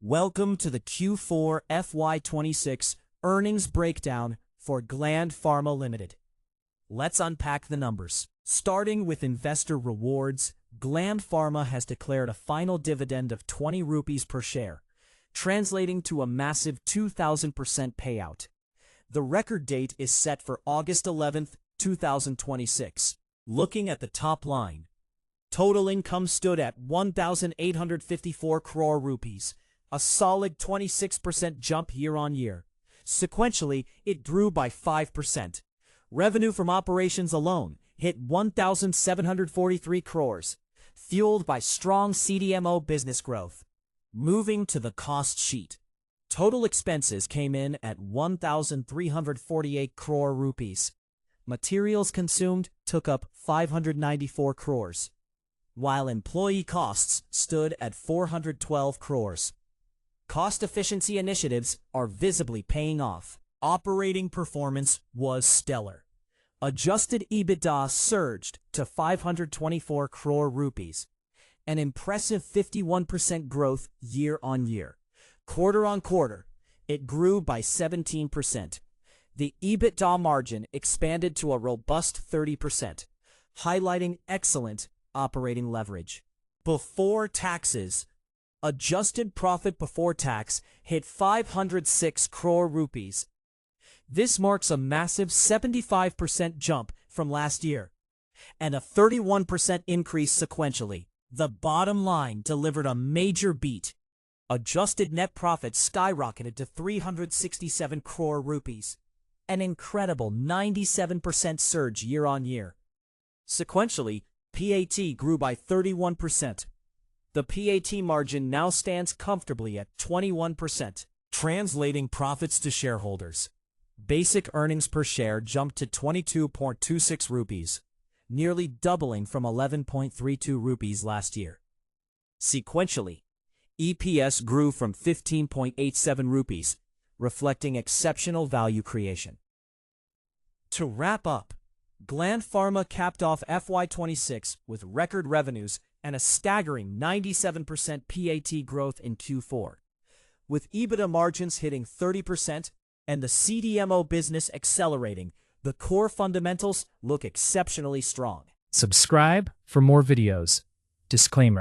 Welcome to the Q4 FY26 earnings breakdown for Gland Pharma Limited. Let's unpack the numbers. Starting with investor rewards, Gland Pharma has declared a final dividend of 20 rupees per share, translating to a massive 2,000% payout. The record date is set for August 11th, 2026. Looking at the top line, total income stood at 1,854 crore rupees, a solid 26% jump year-on-year. Sequentially, it grew by 5%. Revenue from operations alone hit 1,743 crores, fueled by strong CDMO business growth. Moving to the cost sheet, total expenses came in at 1,348 crore rupees. Materials consumed took up 594 crores, while employee costs stood at 412 crores. Cost efficiency initiatives are visibly paying off. Operating performance was stellar. Adjusted EBITDA surged to 524 crore rupees, an impressive 51% growth year-on-year. Quarter-on-quarter, it grew by 17%. The EBITDA margin expanded to a robust 30%, highlighting excellent operating leverage. Before taxes, adjusted profit before tax hit 506 crore rupees. This marks a massive 75% jump from last year and a 31% increase sequentially. The bottom line delivered a major beat. Adjusted net profit skyrocketed to 367 crore rupees, an incredible 97% surge year-on-year. Sequentially, PAT grew by 31%. The PAT margin now stands comfortably at 21%. Translating profits to shareholders, basic earnings per share jumped to 22.26 rupees, nearly doubling from 11.32 rupees last year. Sequentially, EPS grew from 15.87 rupees, reflecting exceptional value creation. To wrap up, Gland Pharma capped off FY26 with record revenues and a staggering 97% PAT growth in Q4. With EBITDA margins hitting 30% and the CDMO business accelerating, the core fundamentals look exceptionally strong. Subscribe for more videos. Disclaimer.